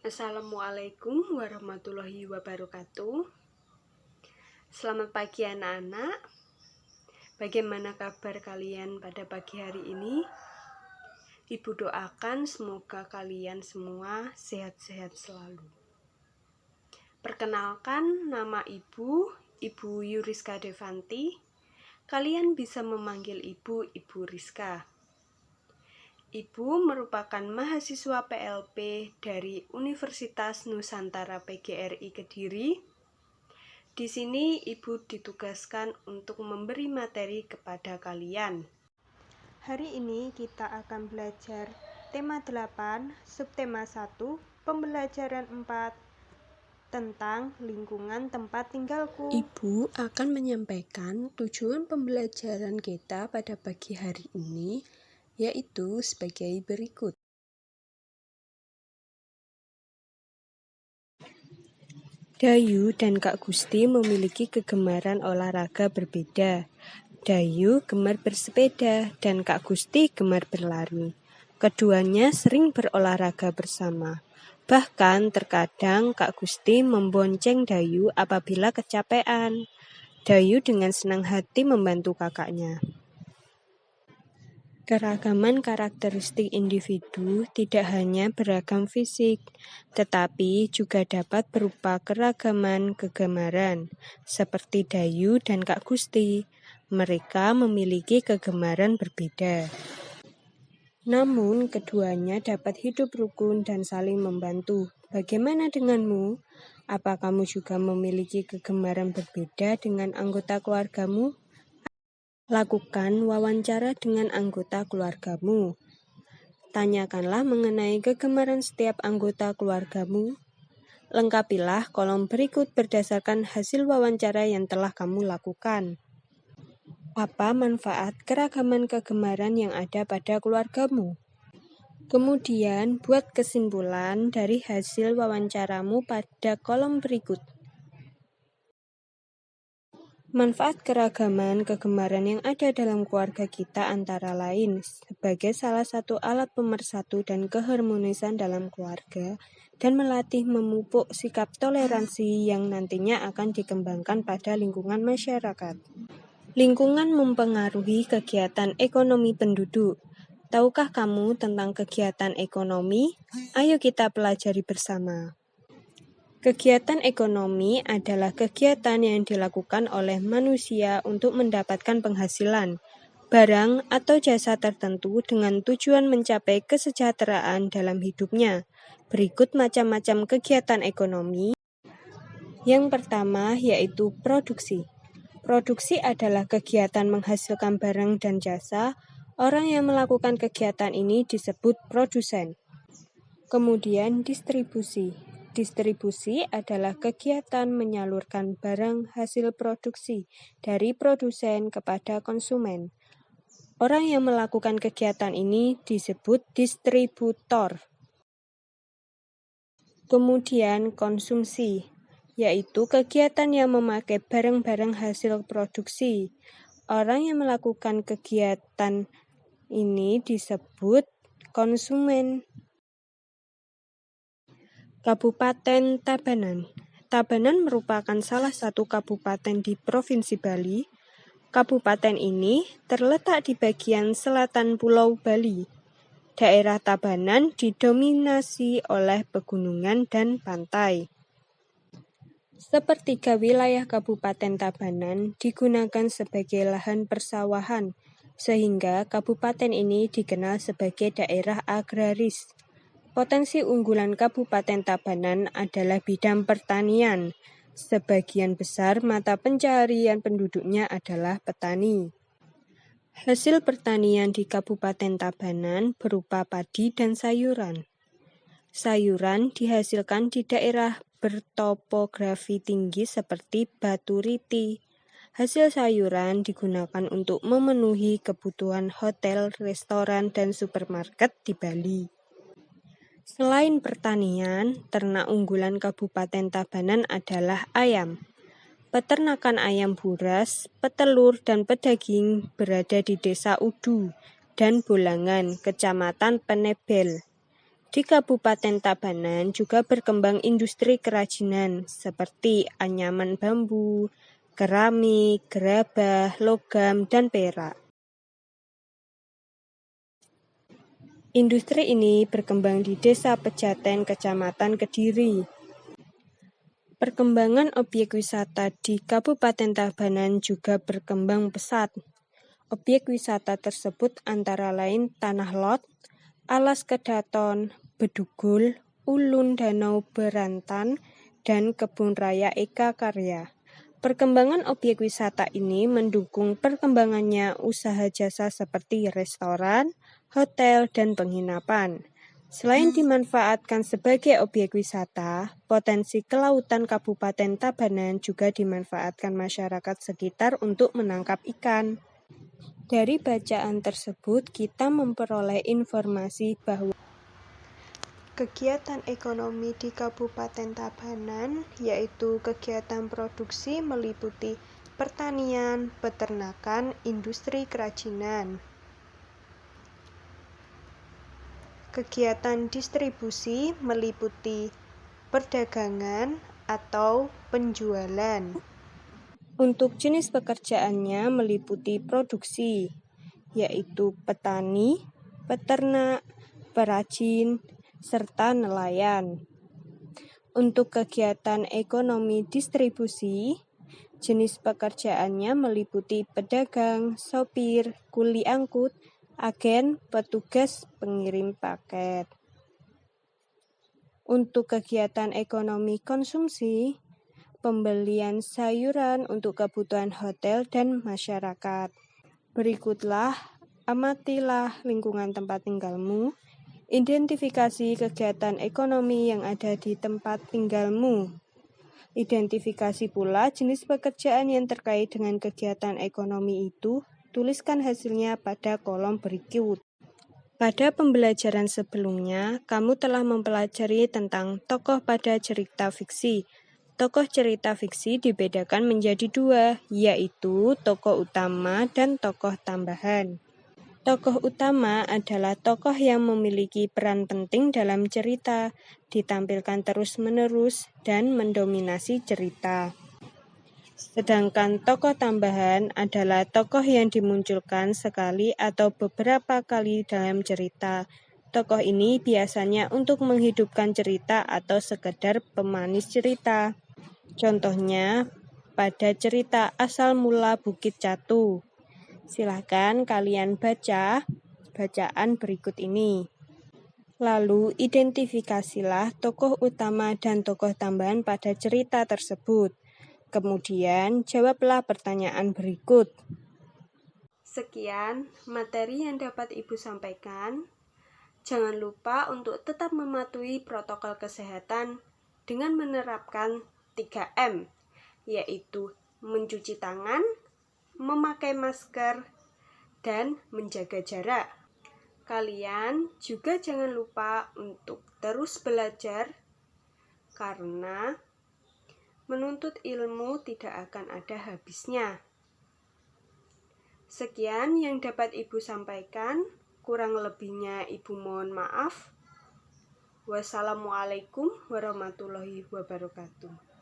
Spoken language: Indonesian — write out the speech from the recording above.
Assalamualaikum warahmatullahi wabarakatuh. Selamat pagi anak-anak. Bagaimana kabar kalian pada pagi hari ini? Ibu doakan semoga kalian semua sehat-sehat selalu. Perkenalkan, nama Ibu Yuriska Devanti. Kalian bisa memanggil Ibu Rizka. Ibu merupakan mahasiswa PLP dari Universitas Nusantara PGRI Kediri. Di sini Ibu ditugaskan untuk memberi materi kepada kalian. Hari ini kita akan belajar tema 8, subtema 1, pembelajaran 4 tentang lingkungan tempat tinggalku. Ibu akan menyampaikan tujuan pembelajaran kita pada pagi hari ini, yaitu sebagai berikut. Dayu dan Kak Gusti memiliki kegemaran olahraga berbeda. Dayu gemar bersepeda dan Kak Gusti gemar berlari. Keduanya sering berolahraga bersama. Bahkan terkadang Kak Gusti membonceng Dayu apabila kecapean. Dayu dengan senang hati membantu kakaknya. Keragaman karakteristik individu tidak hanya beragam fisik, tetapi juga dapat berupa keragaman kegemaran, seperti Dayu dan Kak Gusti. Mereka memiliki kegemaran berbeda. Namun, keduanya dapat hidup rukun dan saling membantu. Bagaimana denganmu? Apa kamu juga memiliki kegemaran berbeda dengan anggota keluargamu? Lakukan wawancara dengan anggota keluargamu. Tanyakanlah mengenai kegemaran setiap anggota keluargamu. Lengkapilah kolom berikut berdasarkan hasil wawancara yang telah kamu lakukan. Apa manfaat keragaman kegemaran yang ada pada keluargamu? Kemudian, buat kesimpulan dari hasil wawancaramu pada kolom berikut. Manfaat keragaman kegemaran yang ada dalam keluarga kita antara lain sebagai salah satu alat pemersatu dan keharmonisan dalam keluarga dan melatih memupuk sikap toleransi yang nantinya akan dikembangkan pada lingkungan masyarakat. Lingkungan mempengaruhi kegiatan ekonomi penduduk. Tahukah kamu tentang kegiatan ekonomi? Ayo kita pelajari bersama. Kegiatan ekonomi adalah kegiatan yang dilakukan oleh manusia untuk mendapatkan penghasilan, barang atau jasa tertentu dengan tujuan mencapai kesejahteraan dalam hidupnya. Berikut macam-macam kegiatan ekonomi. Yang pertama yaitu produksi. Produksi adalah kegiatan menghasilkan barang dan jasa. Orang yang melakukan kegiatan ini disebut produsen. Kemudian distribusi. Distribusi adalah kegiatan menyalurkan barang hasil produksi dari produsen kepada konsumen. Orang yang melakukan kegiatan ini disebut distributor. Kemudian konsumsi, yaitu kegiatan yang memakai barang-barang hasil produksi. Orang yang melakukan kegiatan ini disebut konsumen. Kabupaten Tabanan. Tabanan merupakan salah satu kabupaten di Provinsi Bali. Kabupaten ini terletak di bagian selatan Pulau Bali. Daerah Tabanan didominasi oleh pegunungan dan pantai. Sepertiga wilayah Kabupaten Tabanan digunakan sebagai lahan persawahan, sehingga kabupaten ini dikenal sebagai daerah agraris. Potensi unggulan Kabupaten Tabanan adalah bidang pertanian. Sebagian besar mata pencaharian penduduknya adalah petani. Hasil pertanian di Kabupaten Tabanan berupa padi dan sayuran. Sayuran dihasilkan di daerah bertopografi tinggi seperti Batu Riti. Hasil sayuran digunakan untuk memenuhi kebutuhan hotel, restoran, dan supermarket di Bali. Selain pertanian, ternak unggulan Kabupaten Tabanan adalah ayam. Peternakan ayam buras, petelur, dan pedaging berada di Desa Udu dan Bolangan, Kecamatan Penebel. Di Kabupaten Tabanan juga berkembang industri kerajinan seperti anyaman bambu, keramik, gerabah, logam, dan perak. Industri ini berkembang di Desa Pejaten, Kecamatan Kediri. Perkembangan objek wisata di Kabupaten Tabanan juga berkembang pesat. Objek wisata tersebut antara lain Tanah Lot, Alas Kedaton, Bedugul, Ulun Danau Berantan, dan Kebun Raya Eka Karya. Perkembangan objek wisata ini mendukung perkembangannya usaha jasa seperti restoran, hotel, dan penginapan. Selain dimanfaatkan sebagai objek wisata, potensi kelautan Kabupaten Tabanan juga dimanfaatkan masyarakat sekitar untuk menangkap ikan. Dari bacaan tersebut, kita memperoleh informasi bahwa kegiatan ekonomi di Kabupaten Tabanan, yaitu kegiatan produksi meliputi pertanian, peternakan, industri kerajinan. Kegiatan distribusi meliputi perdagangan atau penjualan. Untuk jenis pekerjaannya meliputi produksi, yaitu petani, peternak, perajin, serta nelayan. Untuk kegiatan ekonomi distribusi, jenis pekerjaannya meliputi pedagang, sopir, kuli angkut, agen, petugas pengirim paket. Untuk kegiatan ekonomi konsumsi, pembelian sayuran untuk kebutuhan hotel dan masyarakat. Berikutlah, amatilah lingkungan tempat tinggalmu. Identifikasi kegiatan ekonomi yang ada di tempat tinggalmu. Identifikasi pula jenis pekerjaan yang terkait dengan kegiatan ekonomi itu. Tuliskan hasilnya pada kolom berikut. Pada pembelajaran sebelumnya, kamu telah mempelajari tentang tokoh pada cerita fiksi. Tokoh cerita fiksi dibedakan menjadi dua, yaitu tokoh utama dan tokoh tambahan. Tokoh utama adalah tokoh yang memiliki peran penting dalam cerita, ditampilkan terus-menerus dan mendominasi cerita. Sedangkan tokoh tambahan adalah tokoh yang dimunculkan sekali atau beberapa kali dalam cerita. Tokoh ini biasanya untuk menghidupkan cerita atau sekedar pemanis cerita. Contohnya, pada cerita Asal Mula Bukit Catu. Silakan kalian baca bacaan berikut ini. Lalu identifikasilah tokoh utama dan tokoh tambahan pada cerita tersebut. Kemudian jawablah pertanyaan berikut. Sekian materi yang dapat Ibu sampaikan. Jangan lupa untuk tetap mematuhi protokol kesehatan dengan menerapkan 3M, yaitu mencuci tangan, memakai masker, dan menjaga jarak. Kalian juga jangan lupa untuk terus belajar, karena menuntut ilmu tidak akan ada habisnya. Sekian yang dapat Ibu sampaikan, kurang lebihnya Ibu mohon maaf. Wassalamualaikum warahmatullahi wabarakatuh.